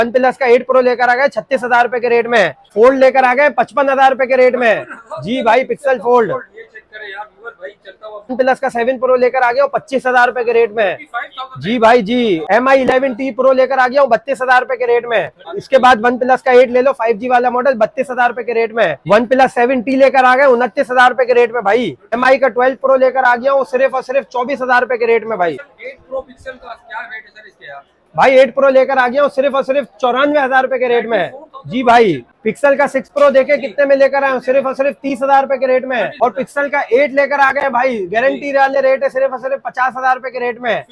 One plus का 8 pro लेकर आ गए 36,000 रुपए के रेट में। फोल्ड लेकर आ गए 55,000 रुपए के रेट में। जी भाई, पिक्सल फोल्ड। वन प्लस का 7 प्रो लेकर आ गया हूँ 25,000 रुपए के रेट में। जी भाई जी। Mi11T प्रो लेकर आ गया हूँ 32,000 रुपए के रेट में। इसके बाद वन प्लस का 8 ले लो 5G वाला मॉडल 32,000 रुपए के रेट में। वन प्लस 7T लेकर आ गए 29,000 रुपए के रेट में भाई। Mi का 12 प्रो लेकर आ गया हूँ सिर्फ और सिर्फ 24,000 रुपए के रेट में भाई। 8 प्रो पिक्सल का क्या रेट है सर इसके यार? भाई 8 प्रो लेकर आ गया हूँ सिर्फ और सिर्फ 94,000 रुपए के रेट में। जी भाई। पिक्सल का 6 प्रो देखे कितने में लेकर आए सिर्फ और सिर्फ 30,000 रुपए के रेट में। और पिक्सल का 8 लेकर आ गए भाई, गारंटी वाले रेट है सिर्फ और सिर्फ 50,000 रुपए के रेट में।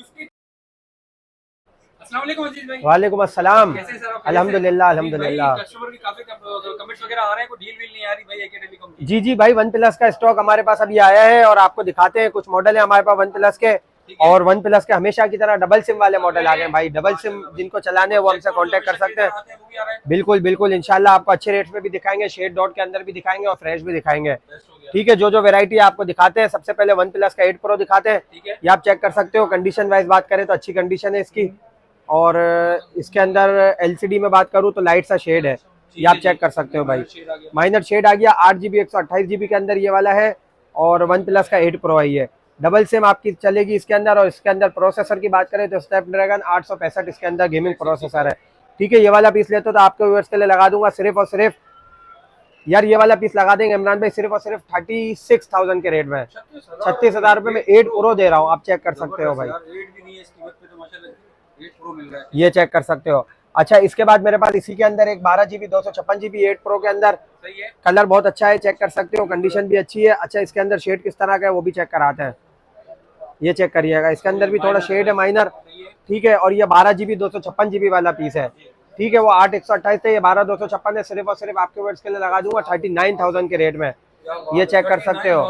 वालेकुम अस्सलाम। अल्हम्दुलिल्लाह अल्हम्दुलिल्लाह। कस्टमर की काफी कमेंट्स वगैरह आ रहे हैं, कोई डील वील नहीं आ रही भाई AK टेलीकॉम की। जी जी भाई, वन प्लस का स्टॉक हमारे पास अभी आया है और आपको दिखाते हैं। कुछ मॉडल है हमारे पास वन प्लस के, और वन प्लस के हमेशा की तरह डबल सिम वाले मॉडल आ गए भाई। डबल सिम जिनको चलाने हैं वो हमसे कांटेक्ट कर सकते हैं। बिल्कुल बिल्कुल, इंशाल्लाह आपको अच्छे रेट में भी दिखाएंगे, शेड डॉट के अंदर भी दिखाएंगे और फ्रेश भी दिखाएंगे। ठीक है, जो जो वेरायटी आपको दिखाते हैं। सबसे पहले वन प्लस का 8 प्रो दिखाते हैं, ये आप चेक कर सकते हो। कंडीशन वाइज बात करें तो अच्छी कंडीशन है इसकी, और इसके अंदर LCD में बात करूँ तो लाइट सा शेड है, ये आप चेक कर सकते हो भाई। माइनर शेड आ गया। 8GB 128GB के अंदर ये वाला है, और वन प्लस का 8 प्रो है ये। डबल सिम आपकी चलेगी इसके अंदर। और इसके अंदर प्रोसेसर की बात करें तो स्नैपड्रैगन 865 इसके अंदर गेमिंग प्रोसेसर है। ठीक है, ये वाला पीस लेते हो तो आपके व्यूअर्स के लिए लगा दूंगा सिर्फ और सिर्फ, यार ये वाला पीस लगा देंगे इमरान भाई सिर्फ और सिर्फ 36,000 के रेट में। 36,000 रुपए में 8 प्रो दे रहा हूँ, आप चेक कर सकते हो भाई। ये चेक कर सकते हो। अच्छा, इसके बाद मेरे पास इसी के अंदर एक 12GB 256GB 8 प्रो के अंदर कलर बहुत अच्छा है, चेक कर सकते हो। कंडीशन भी अच्छी है। अच्छा, इसके अंदर शेड किस तरह का है वो भी चेक कराते हैं, ये चेक करिएगा। इसके अंदर भी थोड़ा शेड है माइनर। ठीक है, और ये 12GB 256GB वाला पीस है। ठीक है, वो 8/128 है, ये 12/256 है। सिर्फ और सिर्फ आपके वर्ड्स के लिए लगा दूंगा 39,000 के रेट में। ये चेक कर सकते हो,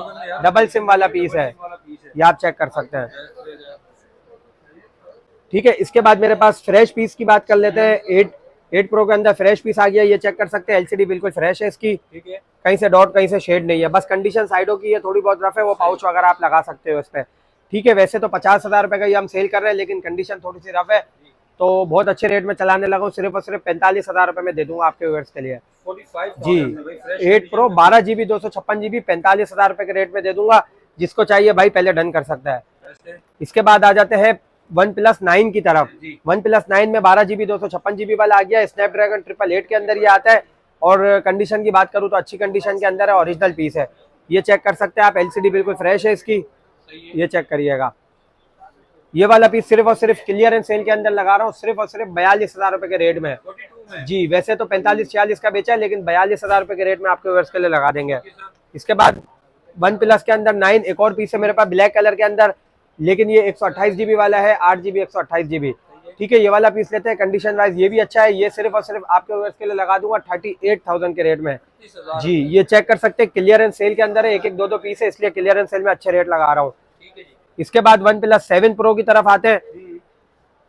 डबल सिम वाला पीस है, ये आप चेक कर सकते हैं। ठीक है, इसके बाद मेरे पास फ्रेश पीस की बात कर लेते हैं। 8 प्रो के अंदर फ्रेश पीस आ गया, ये चेक कर सकते हैं। LCD बिल्कुल फ्रेश है इसकी, कहीं से डॉट कहीं से शेड नहीं है। बस कंडीशन साइडों की है थोड़ी बहुत रफ है, वो पाउच वगैरह आप लगा सकते हो इस पे। ठीक है, वैसे तो 50,000 रुपए का ये हम सेल कर रहे हैं, लेकिन कंडीशन थोड़ी सी रफ है तो बहुत अच्छे रेट में चलाने लगा हूँ। सिर्फ और सिर्फ 45,000 रुपए में दे दूंगा आपके व्यूअर्स के लिए। जी, 8 प्रो 12GB 256GB 45,000 रुपए के रेट में दे दूंगा। जिसको चाहिए भाई पहले डन कर सकता है। इसके बाद आ जाते हैं वन प्लस 9 की तरफ। वन प्लस 9 में 12GB 256GB वाला आ गया, स्नैपड्रैगन 888 के अंदर ये आता है। और कंडीशन की बात करूँ तो अच्छी कंडीशन के अंदर है, ओरिजिनल पीस है, ये चेक कर सकते हैं आप। LCD बिल्कुल फ्रेश है इसकी, ये चेक करिएगा। ये वाला पीस सिर्फ और सिर्फ क्लियरेंस सेल के अंदर लगा रहा हूँ, सिर्फ और सिर्फ 42,000 रुपए के रेट में। जी, वैसे तो 45-46 का बेचा है, लेकिन 42,000 रुपए के रेट में आपके व्यूअर्स के लिए लगा देंगे। इसके बाद वन प्लस के अंदर 9 एक और पीस है मेरे पास ब्लैक कलर के अंदर, लेकिन ये 128GB वाला है, 8GB 128GB। ठीक है, ये वाला पीस लेते हैं। कंडीशन वाइज ये भी अच्छा है, ये सिर्फ और सिर्फ आपके व्यूअर्स के लिए लगा दूंगा 38,000 के रेट में। जी, ये चेक कर सकते हैं, क्लियरेंस सेल के अंदर है, एक एक दो पीस है, इसलिए क्लियरेंस सेल में अच्छे रेट लगा रहा हूँ। इसके बाद वन प्लस 7 प्रो की तरफ आते हैं।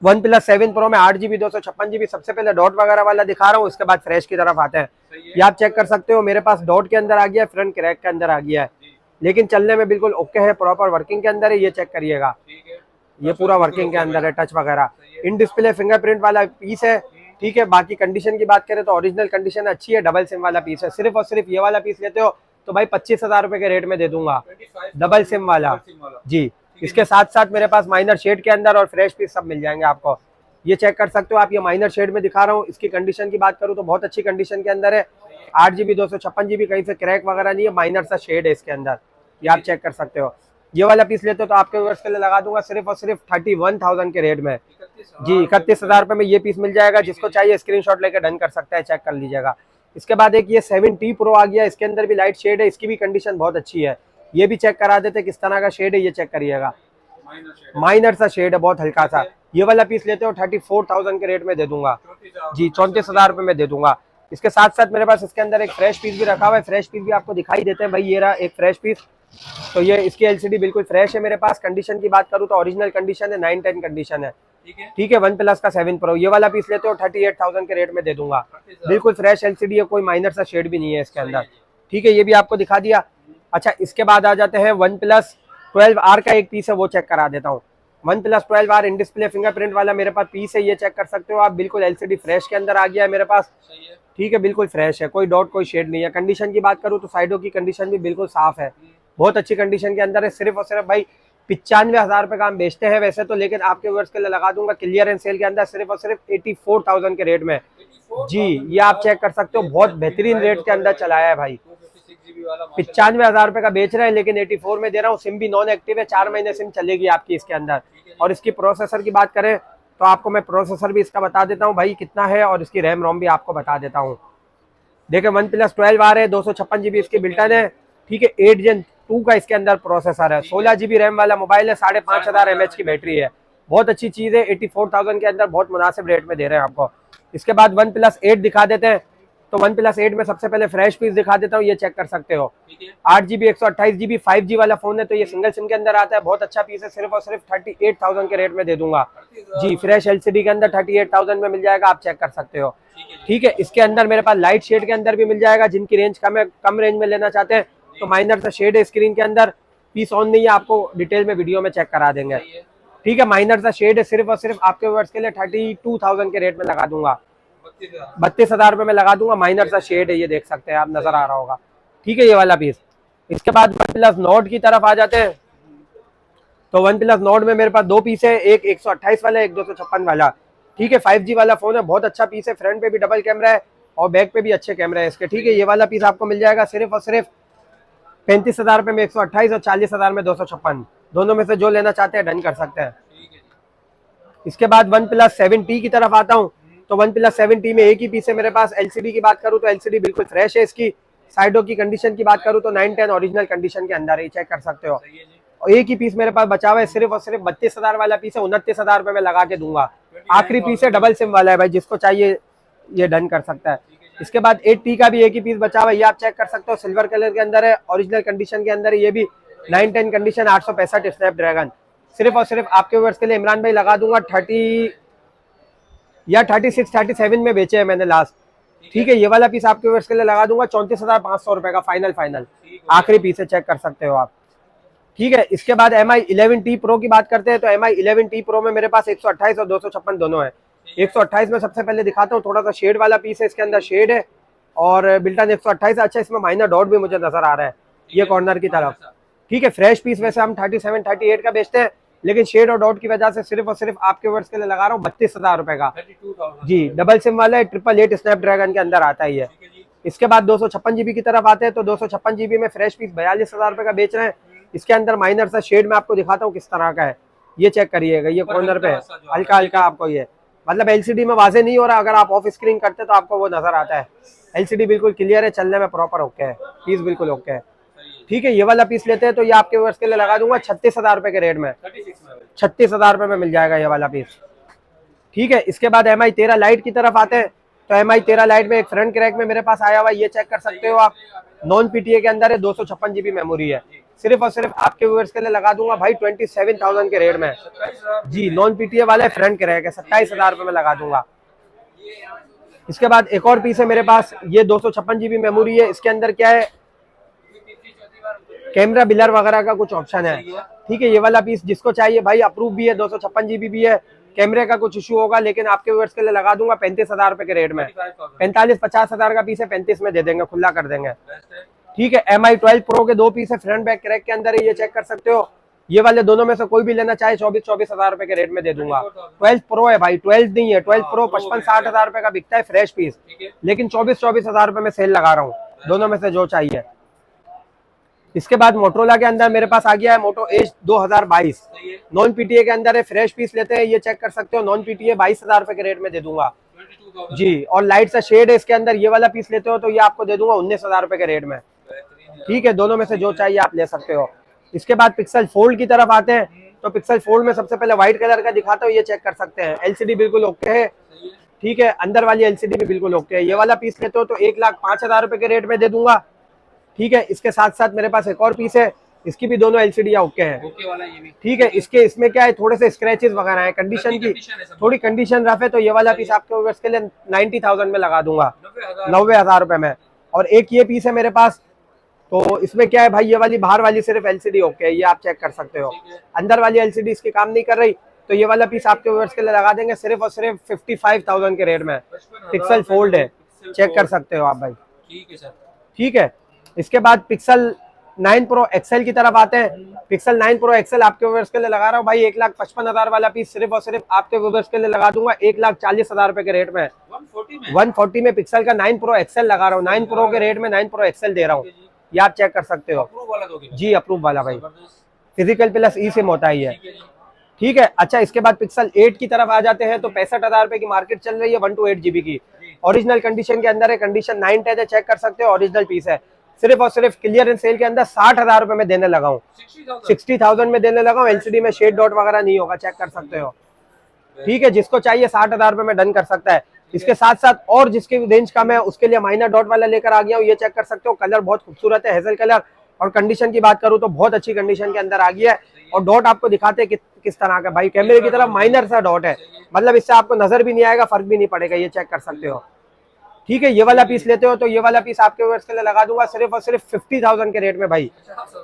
वन प्लस 7 प्रो में 8GB 256GB सबसे पहले डॉट वगैरह वाला दिखा रहा हूँ, उसके बाद फ्रेश की तरफ आते हैं। ये आप चेक कर सकते हो, मेरे पास डॉट के अंदर आ गया है, फ्रंट क्रैक के अंदर आ गया है, लेकिन चलने में बिल्कुल ओके है, प्रॉपर वर्किंग के अंदर है, ये चेक करिएगा। ये पूरा वर्किंग के अंदर है, टच वगैरह। इन डिस्प्ले फिंगरप्रिंट वाला पीस है। ठीक है, बाकी कंडीशन की बात करें तो ओरिजिनल कंडीशन अच्छी है, डबल सिम वाला पीस है। सिर्फ और सिर्फ ये वाला पीस लेते हो तो भाई 25,000 रुपए के रेट में दे दूंगा, डबल सिम वाला। जी, इसके साथ साथ मेरे पास माइनर शेड के अंदर और फ्रेश पीस सब मिल जाएंगे आपको, ये चेक कर सकते हो आप। ये माइनर शेड में दिखा रहा हूँ, इसकी कंडीशन की बात करूँ तो बहुत अच्छी कंडीशन के अंदर है। 8GB 256GB, कहीं से क्रैक वगैरह नहीं है, माइनर सा शेड है इसके अंदर, ये आप चेक कर सकते हो। ये वाला पीस लेते हो तो आपके व्यूअर्स के लिए लगा दूंगा सिर्फ और सिर्फ 31,000 के रेट में। जी, 31,000 रुपए में ये पीस मिल जाएगा। जिसको चाहिए स्क्रीनशॉट लेकर डन कर सकता है, चेक कर लीजिएगा। इसके बाद एक ये 7T प्रो आ गया, इसके अंदर भी लाइट शेड है, इसकी भी कंडीशन बहुत अच्छी है, ये भी चेक करा देते किस तरह का शेड है, ये चेक करिएगा। माइनर सा शेड है, बहुत हल्का सा। ये वाला पीस लेते हो 34,000 के रेट में दे दूंगा। जी, 34,000 रुपए में दे दूंगा। इसके साथ साथ मेरे पास इसके अंदर एक फ्रेश पीस भी रखा हुआ है, फ्रेश पीस भी आपको दिखाई देते हैं भाई। ये रहा एक फ्रेश पीस, तो ये इसकी LCD बिल्कुल फ्रेश है मेरे पास। कंडीशन की बात करूँ तो ओरिजिनल कंडीशन है, 9-10 कंडीशन है। ठीक है, वन प्लस का 7 प्रो ये वाला पीस लेते हो 38,000 के रेट में दे दूंगा। बिल्कुल फ्रेश LCD है, कोई माइनर सा शेड भी नहीं है इसके अंदर। ठीक है, ये भी आपको दिखा दिया। अच्छा, इसके बाद आ जाते हैं वन प्लस 12R का एक पीस है, वो चेक करा देता हूँ। OnePlus 12R in display fingerprint वाला मेरे पास पीस है, ये चेक कर सकते हो आप। बिल्कुल LCD फ्रेश के अंदर आ गया है मेरे पास, सही है। ठीक है, बिल्कुल फ्रेश है, कोई डॉट कोई शेड नहीं है। कंडीशन की बात करूँ तो साइडों की कंडीशन भी बिल्कुल साफ है, बहुत अच्छी कंडीशन के अंदर है। सिर्फ और सिर्फ भाई 95,000 रुपये का हम बेचते हैं वैसे तो, लेकिन आपके व्यूअर्स के लिए लगा दूंगा क्लियरेंस सेल के अंदर सिर्फ और सिर्फ 84,000 के रेट में। जी, ये आप चेक कर सकते हो, बहुत बेहतरीन रेट के अंदर चलाया है भाई। 95,000 रुपये का बेच रहे हैं, लेकिन 84 में दे रहा हूँ। सिम भी नॉन एक्टिव है, 4 महीने सिम चलेगी आपकी इसके अंदर। और इसकी प्रोसेसर की बात करें तो आपको मैं प्रोसेसर भी इसका बता देता हूँ भाई कितना है, और इसकी रैम रोम भी आपको बता देता हूँ। देखिए OnePlus 12R है, 256 GB इसकी बिल्टन है, ठीक है। 8 Gen 2 का इसके अंदर प्रोसेसर है, 16 GB रैम वाला मोबाइल है, 5,500 mAh की बैटरी है, बहुत अच्छी चीज़ है। 84,000 के अंदर बहुत मुनासिब रेट में दे रहे हैं आपको। इसके बाद OnePlus 8 दिखा देते हैं, तो OnePlus 8 में सबसे पहले फ्रेश पीस दिखा देता हूँ, ये चेक कर सकते हो। 8 GB 128 GB 5G वाला फोन है, तो ये सिंगल सिम के अंदर आता है, बहुत अच्छा पीस है। सिर्फ और सिर्फ 38,000 के रेट में दे दूंगा जी। फ्रेश LCD के अंदर 38,000 में मिल जाएगा, आप चेक कर सकते हो, ठीक है। इसके अंदर मेरे पास लाइट शेड के अंदर भी मिल जाएगा, जिनकी रेंज कम रेंज में लेना चाहते हैं तो माइनर सा शेड है स्क्रीन के अंदर, पीस ऑन नहीं है, आपको डिटेल में वीडियो में चेक करा देंगे, ठीक है। माइनर सा शेड है, सिर्फ और सिर्फ आपके व्यूअर्स के लिए 32,000 के रेट में लगा दूंगा, 32,000 रुपये में लगा दूंगा। माइनर सा शेड है, ये देख सकते हैं आप, नजर आ रहा होगा, ठीक है, ये वाला पीस। इसके बाद OnePlus Nord की तरफ आ जाते हैं, तो OnePlus Nord में मेरे पास दो पीस है, एक 128 वाला, एक 256 वाला, ठीक है। 5G वाला फोन है, बहुत अच्छा पीस है, फ्रंट पे भी डबल कैमरा है और बैक पे भी अच्छे कैमरा है इसके, ठीक है। ये वाला पीस आपको मिल जाएगा सिर्फ और सिर्फ 35,000 रुपये में 128 और 40,000 में 256, दोनों में से जो लेना चाहते हैं डन कर सकते हैं। इसके बाद OnePlus 7T की तरफ आता हूँ, तो OnePlus 7T में एक ही पीस है मेरे पास। LCD की बात करूँ तो LCD बिल्कुल फ्रेश है इसकी। साइडों की कंडीशन की बात करूँ तो 9-10 ओरिजिनल कंडीशन के अंदर है, चेक कर सकते हो। और एक ही पीस मेरे पास बचा हुआ है, सिर्फ और सिर्फ 32,000 वाला पीस है, 29,000 रुपये में लगा के दूंगा। आखिरी पीस है, डबल सिम वाला है भाई, जिसको चाहिए ये डन कर सकता है। इसके बाद 8T का भी एक ही पीस बचा हुआ है, ये आप चेक कर सकते हो, सिल्वर कलर के अंदर है, ओरिजिनल कंडीशन के अंदर है, ये भी 9-10 कंडीशन, 865 स्नैपड्रैगन। सिर्फ और सिर्फ आपके व्यूअर्स के लिए इमरान भाई लगा दूंगा 36 37 में बेचे हैं मैंने लास्ट, ठीक है। ये वाला पीस आपके व्यूअर्स के लिए लगा दूंगा 34,500 रुपए का, फाइनल आखिरी पीस है, चेक कर सकते हो आप, ठीक है। इसके बाद MI 11T Pro की बात करते हैं, तो MI 11T Pro में मेरे पास 128 और 256 दोनों है। 128 में सबसे पहले दिखाता हूँ, थोड़ा सा शेड वाला पीस है, इसके अंदर शेड है और बिल्टन 128। अच्छा, इसमें माइनर डॉट भी मुझे नजर आ रहा है ये कॉर्नर की तरफ, ठीक है। फ्रेश पीस वैसे हम 37-38 का बेचते हैं, लेकिन शेड और डॉट की वजह से सिर्फ और सिर्फ आपके वर्ष के लिए लगा रहा हूँ 32,000 रुपए का जी। डबल सिम वाला है, 888 स्नैपड्रैगन के अंदर आता है ये। इसके बाद 256 GB की तरफ आते हैं, तो 256 GB में फ्रेश पीस 42,000 रुपए का बेच रहे हैं। इसके अंदर माइनर सा शेड में आपको दिखाता हूँ किस तरह का है, ये चेक करिएगा, ये कॉर्नर पे हल्का हल्का आपको ये, मतलब LCD में वाजे नहीं हो रहा, अगर आप ऑफ स्क्रीन करते तो आपको वो नजर आता है। LCD बिल्कुल क्लियर है, चलने में प्रॉपर ओके है, पीस बिल्कुल ओके है, ठीक है। ये वाला पीस लेते हैं तो ये आपके वर्ष के लिए लगा दूंगा 36,000 रुपए के रेट में, 36,000 रुपए में मिल जाएगा ये वाला पीस, ठीक है। इसके बाद MI 13 लाइट की तरफ आते हैं, तो MI 13 लाइट में एक फ्रंट क्रैक में मेरे पास आया हुआ है, ये चेक कर सकते हो आप, नॉन PTA के अंदर है, 256 GB मेमोरी है। सिर्फ और सिर्फ आपके व्यूअर्स के लिए लगा दूंगा भाई 27,000 के रेट में जी। नॉन PTA वाला है, फ्रंट क्रैक है, 27,000 रुपए में लगा दूंगा। इसके बाद एक और पीस है मेरे पास, ये 256 GB मेमोरी है, इसके अंदर क्या है, कैमरा बिलर वगैरह का कुछ ऑप्शन है, ठीक है। ये वाला पीस जिसको चाहिए भाई, अप्रूव भी है, 256 GB भी है, कैमरे का कुछ इशू होगा, लेकिन आपके व्यूअर्स के लिए लगा दूंगा 35,000 रुपए के रेट में। 45-50,000 का पीस है, 35 में दे देंगे, खुला कर देंगे, ठीक है। MI 12 Pro के दो पीस है, फ्रंट बैक क्रैक के अंदर है, ये चेक कर सकते हो। ये वाले दोनों में से कोई भी लेना चाहे 24,000 रुपए के रेट में दे दूंगा। 12 Pro है भाई, 12 नहीं है, 12 Pro 55-60,000 रुपए का बिकता है फ्रेश पीस, लेकिन 24,000 रुपए में सेल लगा रहा हूँ, दोनों में से जो चाहिए। इसके बाद मोटरोला के अंदर मेरे पास आ गया है मोटो एज 2022, नॉन PTA के अंदर है, फ्रेश पीस लेते हैं, ये चेक कर सकते हो। नॉन PTA 22,000 रुपए के रेट में दे दूंगा जी, और लाइट सा शेड है इसके अंदर। ये वाला पीस लेते हो तो ये आपको दे दूंगा 19,000 रुपए के रेट में, ठीक है। दोनों में से जो चाहिए आप ले सकते हो। इसके बाद पिक्सल फोल्ड की तरफ आते हैं, तो पिक्सल फोल्ड में सबसे पहले व्हाइट कलर का दिखाता हूँ, ये चेक कर सकते हैं। LCD बिल्कुल ओके है, ठीक है, अंदर वाली LCD भी बिल्कुल ओके है। ये वाला पीस लेते हो तो 1,05,000 रुपए के रेट में दे दूंगा, ठीक है। इसके साथ साथ मेरे पास एक और पीस है, इसकी भी दोनों LCD ओके है, ठीक है। इसमें क्या है, थोड़े से स्क्रैचेस वगैरह है, कंडीशन की थोड़ी कंडीशन रफ है, तो ये वाला पीस आपके उसके लिए 90,000 में लगा दूंगा, 90,000 रुपए में। और एक ये पीस है मेरे पास, तो इसमें क्या है भाई, ये वाली बाहर वाली सिर्फ एलसीडी ओके है, ये आप चेक कर सकते हो। ठीक है। अंदर वाली एलसीडी इसकी काम नहीं कर रही, तो ये वाला पीस आपके व्यूअर्स के लिए लगा देंगे सिर्फ और सिर्फ 55,000 के रेट में। 55,000 पिक्सल फोल्ड है, पिक्सल चेक कर फोल्ड। सकते हो आप भाई। ठीक है सर। ठीक है, इसके बाद पिक्सल 9 प्रो एक्सेल की तरफ आते हैं। पिक्सल 9 प्रो एक्सेल आपके व्यूअर्स के लिए लगा रहा हूँ भाई 1,55,000 वाला पीस सिर्फ और सिर्फ आपके व्यूअर्स के लिए लगा दूंगा 1,40,000 रुपए के रेट में। 140 में 140 में पिक्सल का 9 प्रो एक्सेल लगा रहा हूँ, 9 प्रो के रेट में 9 प्रो एक्सेल दे रहा हूँ, ये आप चेक कर सकते हो। अप्रूव वाला दोगे? जी अप्रूव वाला भाई, जबरदस्त। फिजिकल प्लस ई सिम होता ही है। ठीक है जी। ठीक है, अच्छा इसके बाद पिक्सल 8 की तरफ आ जाते हैं, तो 65,000 रुपए की मार्केट चल रही है 128 GB की। ओरिजिनल कंडीशन के अंदर है, कंडीशन 9 10 है, चेक कर सकते हो, ओरिजिनल पीस है। सिर्फ और सिर्फ क्लियरेंस सेल के अंदर 60,000 रुपए में देने लगा हूँ, 60,000 में देने लगा हूँ। एलसीडी में शेड डॉट वगैरह नहीं होगा, चेक कर सकते हो। ठीक है, जिसको चाहिए 60,000 रुपए में डन कर सकता है। इसके साथ साथ और जिसकी रेंज कम है उसके लिए माइनर डॉट वाला लेकर आ गया हूँ, ये चेक कर सकते हो। कलर बहुत खूबसूरत है, हेजल कलर, और कंडीशन की बात करूँ तो बहुत अच्छी कंडीशन के अंदर आ गया है। और डॉट आपको दिखाते हैं किस तरह का भाई, कैमरे की तरफ माइनर सा डॉट है, मतलब इससे आपको नजर भी नहीं आएगा, फर्क भी नहीं पड़ेगा, ये चेक कर सकते हो। ठीक है, ये वाला पीस लेते हो तो ये वाला पीस आपके व्यूअर्स के लिए लगा दूंगा सिर्फ और सिर्फ 50,000 के रेट में भाई।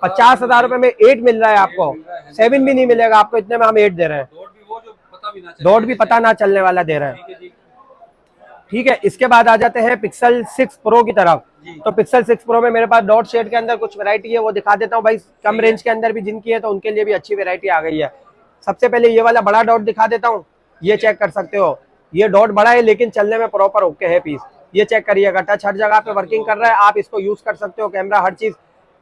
50,000 रुपए में 8 मिल रहा है आपको, 7 भी नहीं मिलेगा आपको, इतने में हम 8 दे रहे हैं। डॉट भी पता ना चलने वाला दे रहे हैं। ठीक है, इसके बाद आ जाते हैं पिक्सल 6 प्रो की तरफ। तो पिक्सल 6 प्रो में मेरे पास डॉट शेड के अंदर कुछ वैरायटी है, वो दिखा देता हूँ भाई। कम रेंज के अंदर भी जिनकी है तो उनके लिए भी अच्छी वैरायटी आ गई है। सबसे पहले ये वाला बड़ा डॉट दिखा देता हूँ, ये चेक कर सकते हो। ये डॉट बड़ा है लेकिन चलने में प्रॉपर ओके है पीस, ये चेक करिएगा। टच हर जगह पे वर्किंग कर रहा है, आप इसको यूज कर सकते हो, कैमरा हर चीज।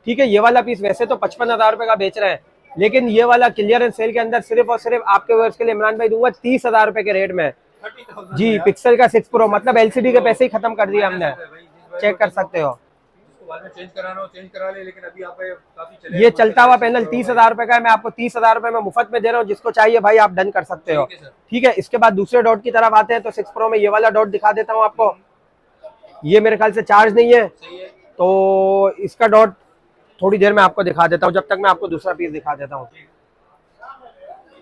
ठीक है, ये वाला पीस वैसे तो 55,000 रुपए का बेच रहे हैं, लेकिन ये वाला क्लियरेंस सेल के अंदर सिर्फ और सिर्फ आपके व्यूअर्स के लिए इमरान भाई दूंगा 30,000 रुपए के रेट में। जी, पिक्सल का 6 प्रो, मतलब एलसीडी के पैसे ही खत्म कर दिए हमने, चेक कर सकते हो। चेंज कराना हो चेंज करा ले, लेकिन अभी आप काफी चले ये चलता हुआ पैनल 30,000 रुपए का है, मैं आपको 30,000 रुपए में मुफ्त में दे रहा हूँ, जिसको चाहिए भाई आप डन कर सकते हो। ठीक है, इसके बाद दूसरे डॉट की तरफ आते हैं, तो 6 प्रो में ये वाला डॉट दिखा देता हूँ आपको। ये मेरे ख्याल से चार्ज नहीं है, तो इसका डॉट थोड़ी देर में आपको दिखा देता हूँ, जब तक मैं आपको दूसरा पीस दिखा देता हूँ।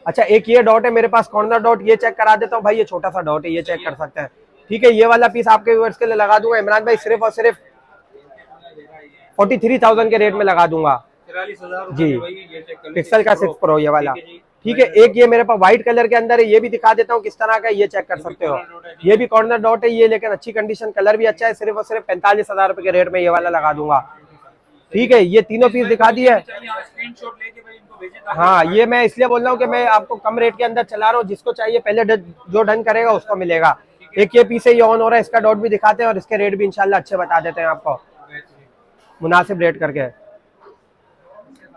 अच्छा, एक ये डॉट है मेरे पास कॉर्नर डॉट, ये चेक करा देता हूँ भाई, ये छोटा सा डॉट है, ये चेक कर सकते हैं। ठीक है, ये वाला पीस आपके व्यूअर्स के लिए लगा दूंगा इमरान भाई सिर्फ और सिर्फ 43,000 के रेट में लगा दूंगा। 43,000 जी, पिक्सल का 6 प्रो ये वाला। ठीक है, एक ये मेरे पास व्हाइट कलर के अंदर है, ये भी दिखा देता हूँ किस तरह का, ये चेक कर सकते हो। ये भी कॉर्नर डॉट है ये, लेकिन अच्छी कंडीशन, कलर भी अच्छा है, सिर्फ और सिर्फ 45,000 रुपए के रेट में ये वाला लगा दूंगा। ठीक है, ये तीनों पीस दिखा दिए। हाँ, ये मैं इसलिए बोल रहा हूँ कि मैं आपको कम रेट के अंदर चला रहा हूँ, जिसको चाहिए पहले जो डन करेगा उसको मिलेगा। एक ये पीस है, ये ऑन हो रहा है, इसका डॉट भी दिखाते हैं और इसके रेट भी इंशाल्लाह अच्छे बता देते हैं आपको, मुनासिब रेट करके।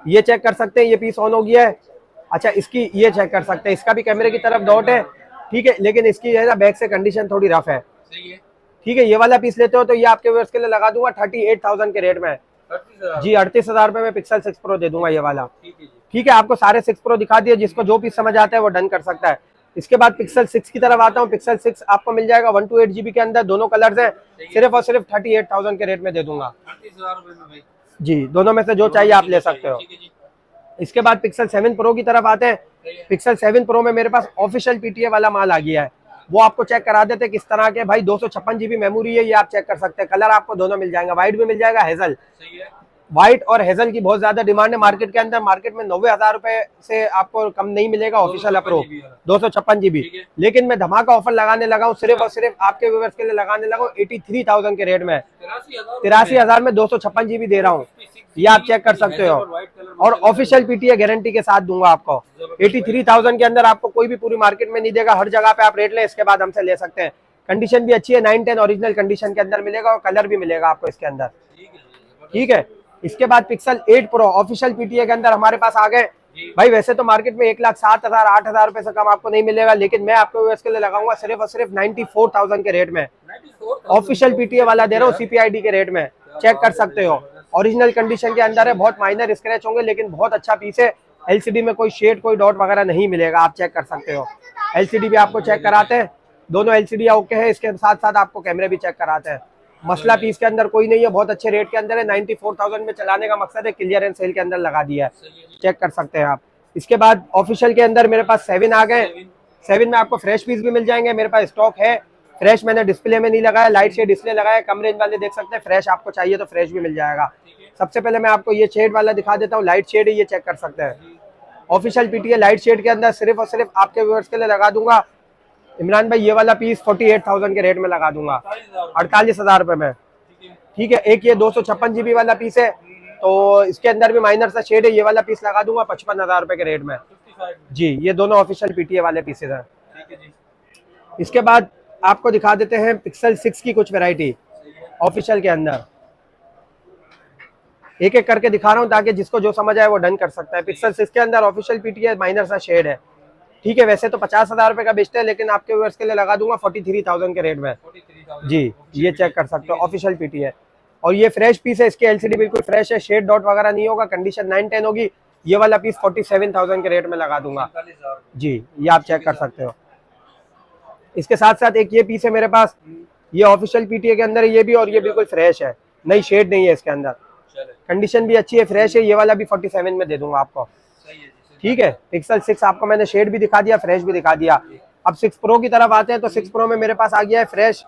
ये चेक कर सकते हैं, ये पीस ऑन हो गया है। अच्छा, इसकी ये चेक कर सकते हैं, इसका भी कैमरे की तरफ डॉट है। ठीक है, लेकिन इसकी है ना बैक से कंडीशन थोड़ी रफ है। ठीक है, ये वाला पीस लेते हो तो ये आपके व्यूअर्स के लिए लगा दूंगा 38,000 के रेट में। जी, 38,000 रुपए में पिक्सल 6 प्रो दे दूंगा ये वाला। ठीक है, आपको सारे 6 प्रो दिखा दिए, जिसको जो पीस समझ आता है वो डन कर सकता है। इसके बाद पिक्सल 6 की तरफ आता हूँ। पिक्सल 6 आपको मिल जाएगा 128 GB के अंदर, दोनों कलर्स हैं, सिर्फ और सिर्फ 38,000 के रेट में दे दूंगा। जी, दोनों में से जो चाहिए आप ले सकते हो। इसके बाद पिक्सल 7 प्रो की तरफ आते हैं। पिक्सल 7 प्रो में मेरे पास ऑफिशियल PTA वाला माल आ गया है, वो आपको चेक करा देते हैं किस तरह के भाई। 256 GB मेमोरी है, ये आप चेक कर सकते हैं। कलर आपको दोनों मिल जाएगा, व्हाइट भी मिल जाएगा, हेजल। व्हाइट और हेजल की बहुत ज्यादा डिमांड है मार्केट के अंदर, मार्केट में 90,000 रुपए से आपको कम नहीं मिलेगा ऑफिशियल अप्रूव 256 GB। लेकिन मैं धमाका ऑफर लगाने लगा हूँ, सिर्फ और सिर्फ आपके व्यूअर्स के लिए लगाने लगा हूँ 83,000 के रेट में। 83,000 में 256 GB दे रहा हूँ, ये आप चेक कर सकते हो, और ऑफिशियल PTA गारंटी के साथ दूंगा आपको। 83,000 के अंदर आपको कोई भी पूरी मार्केट में नहीं देगा, हर जगह पे आप रेट लें, इसके बाद हमसे ले सकते हैं। कंडीशन भी अच्छी है, 9 10 ओरिजिनल कंडीशन के अंदर मिलेगा, और कलर भी मिलेगा आपको इसके अंदर। ठीक है, इसके बाद पिक्सल 8 प्रो ऑफिशियल PTA के अंदर हमारे पास आ गए भाई। वैसे तो मार्केट में 1,07,000 8,000 रुपए से कम आपको नहीं मिलेगा, लेकिन मैं आपको इसके लिए लगाऊंगा सिर्फ और सिर्फ 94,000 के रेट में। ऑफिशियल PTA वाला दे रहा हूँ CPID के रेट में, चेक कर सकते हो। ओरिजिनल कंडीशन के अंदर है, बहुत माइनर स्क्रैच होंगे, लेकिन बहुत अच्छा पीस है। LCD में कोई शेड कोई डॉट वगैरह नहीं मिलेगा, आप चेक कर सकते हो। LCD भी आपको चेक कराते हैं, दोनों LCD ओके है, इसके साथ साथ आपको कैमरे भी चेक कराते हैं। मसला पीस के अंदर कोई नहीं है, बहुत अच्छे रेट के अंदर है। 94,000 में चलाने का मकसद है, क्लियरेंस सेल के अंदर लगा दिया है, चेक कर सकते हैं आप। इसके बाद ऑफिशियल के अंदर मेरे पास 7 आ गए। 7 में आपको फ्रेश पीस भी मिल जाएंगे, मेरे पास स्टॉक है। फ्रेश मैंने डिस्प्ले में नहीं लगाया, लाइट शेड डिस्प्ले लगाया, कम रेंज वाले देख सकते हैं। फ्रेश आपको चाहिए तो फ्रेश भी मिल जाएगा। सबसे पहले मैं आपको ये शेड वाला दिखा देता हूँ, लाइट शेड है, ये चेक कर सकते हैं। ऑफिशियल पीटीए लाइट शेड के अंदर सिर्फ और सिर्फ आपके व्यूअर्स के लिए लगा दूंगा इमरान भाई, ये वाला पीस 48,000 के रेट में लगा दूंगा, 48,000 रुपए में। ठीक है, एक ये 256 GB वाला पीस है, तो इसके अंदर भी माइनर सा शेड है, ये वाला पीस लगा दूंगा 55,000 रुपए के रेट में जी। ये दोनों ऑफिशियल पीटीए वाले पीसेज हैं। इसके बाद आपको दिखा देते हैं पिक्सल 6 की कुछ वैरायटी ऑफिशियल के अंदर, एक एक करके दिखा रहा हूँ ताकि जिसको जो समझ आए वो डन कर सकता है। पिक्सल 6 के अंदर ऑफिशियल पीटीए माइनर सा शेड है। ठीक है, वैसे तो 50,000 रुपए का बेचते हैं, लेकिन आपके व्यूअर्स के लिए लगा दूंगा 43,000 के रेट में जी। ये चेक कर सकते हो, ऑफिशियल पीटीए। और ये फ्रेश पीस है, इसकी एलसीडी बिल्कुल फ्रेश है, शेड डॉट वगैरह नहीं होगा, कंडीशन 9-10 होगी। ये वाला पीस 47,000 के रेट में लगा दूंगा जी। ये आप चेक कर सकते हो। इसके साथ साथ एक ये पीस है मेरे पास, ये ऑफिशियल पीटीए के अंदर है ये भी, और ये बिल्कुल फ्रेश है, नई शेड नहीं है इसके अंदर, कंडीशन भी अच्छी है, फ्रेश है। ये वाला भी 47 में दे दूंगा आपको। ठीक है, पिक्सल 6 आपको मैंने शेड भी दिखा दिया, फ्रेश भी दिखा दिया। अब 6 प्रो की तरफ आते हैं, तो 6 प्रो में मेरे पास आ गया है फ्रेश,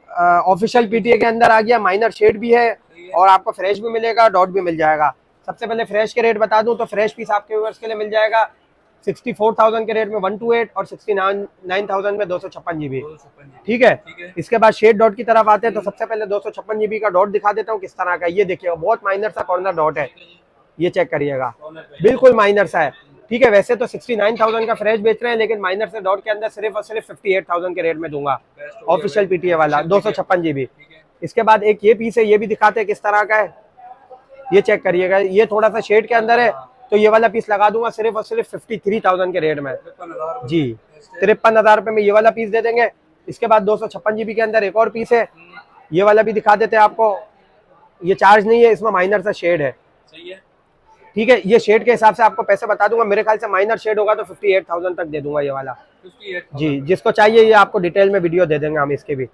ऑफिशियल पीटीए के अंदर आ गया, माइनर शेड भी है, और आपको फ्रेश भी मिलेगा, डॉट भी मिल जाएगा। सबसे पहले फ्रेश के रेट बता दूं तो फ्रेश पीस आपके व्यूअर्स के लिए मिल जाएगा 64,000 के रेट में 128, और 69,000 में 256 GB। ठीक है, इसके बाद शेड डॉट की तरफ आते हैं, तो सबसे पहले 256 GB का डॉट दिखा देता हूँ किस तरह का। ये देखिएगा, बहुत माइनर सा कॉर्नर डॉट है, ये चेक करिएगा, बिल्कुल माइनर सा है। ठीक है, वैसे तो 69,000 का फ्रेश बेच रहे हैं, लेकिन माइनर से डॉट के अंदर सिर्फ और सिर्फ 58,000 के रेट में दूंगा, ऑफिशियल पीटीए वाला 256 GB। इसके बाद एक ये पीस है, ये भी दिखाते हैं किस तरह का है, ये चेक करिएगा। ये थोड़ा सा शेड के अंदर है, तो ये वाला पीस लगा दूंगा सिर्फ और सिर्फ 53,000 के रेट में जी। 53,000 रुपए में ये वाला पीस दे देंगे। इसके बाद 256 GB के अंदर एक और पीस है, ये वाला भी दिखा देते हैं आपको। ये चार्ज नहीं है, इसमें माइनर सा शेड है। ठीक है, ये शेड के हिसाब से आपको पैसे बता दूंगा, मेरे ख्याल से माइनर शेड होगा तो 58,000 तक दे दूंगा ये वाला जी। जिसको चाहिए ये आपको डिटेल में वीडियो दे देंगे हम इसके भी।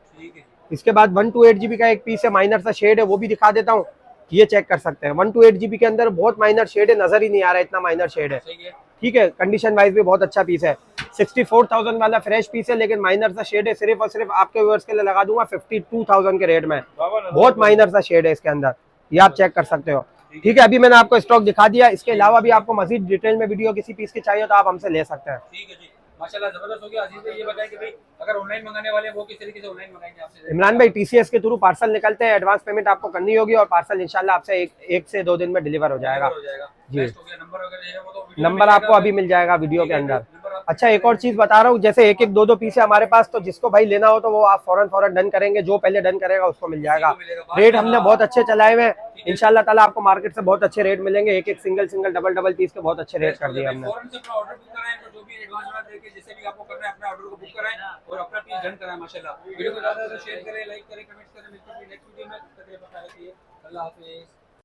इसके बाद 128 GB का एक पीस है, माइनर सा शेड है, वो भी दिखा देता हूँ, ये चेक कर सकते हैं। 128 GB के अंदर बहुत माइनर शेड है, नजर ही नहीं आ रहा है, इतना माइनर शेड है। ठीक है, कंडीशन वाइज भी बहुत अच्छा पीस है। 64,000 वाला फ्रेश पीस है, लेकिन माइनर सा शेड है, सिर्फ और सिर्फ आपके व्यूअर्स के लिए लगा दूंगा 52,000 के रेट में, बहुत माइनर सा शेड है इसके अंदर, ये आप चेक कर सकते हो। ठीक है, अभी मैंने आपको स्टॉक दिखा दिया, इसके अलावा भी आपको मजीद डिटेल में वीडियो किसी पीस की चाहिए तो आप हमसे ले सकते हैं। ठीक है जी, माशाल्लाह जबरदस्त हो गया। अजीज भाई ये बताएं कि भाई अगर ऑनलाइन मंगाने वाले हैं वो किस तरीके से ऑनलाइन मंगाएंगे आपसे? इमरान भाई, टीसीएस के थ्रू पार्सल निकलते हैं, एडवांस पेमेंट आपको करनी होगी, और पार्सल इंशाल्लाह आपसे एक से 2 दिन में डिलीवर हो जाएगा जी। नंबर आपको अभी मिल जाएगा वीडियो के अंदर। अच्छा, एक और चीज बता रहा हूँ, जैसे एक एक दो दो पीस है हमारे पास, तो जिसको भाई लेना हो तो वो आप फौरन डन करेंगे, जो पहले डन करेगा उसको मिल जाएगा। रेट हमने बहुत अच्छे चलाए हुए हैं, इंशाल्लाह ताला आपको मार्केट से बहुत अच्छे रेट मिलेंगे। एक एक सिंगल डबल पीस के बहुत अच्छे रेट कर दिए हमने। जिससे भी आपको करना है अपने ऑर्डर को बुक कराएं और अपना पीस डन कराएं। माशाल्लाह वीडियो को ज्यादा से शेयर करें, लाइक करें, कमेंट्स करें। मिलते हैं नेक्स्ट वीडियो में, अल्लाह हाफिज़।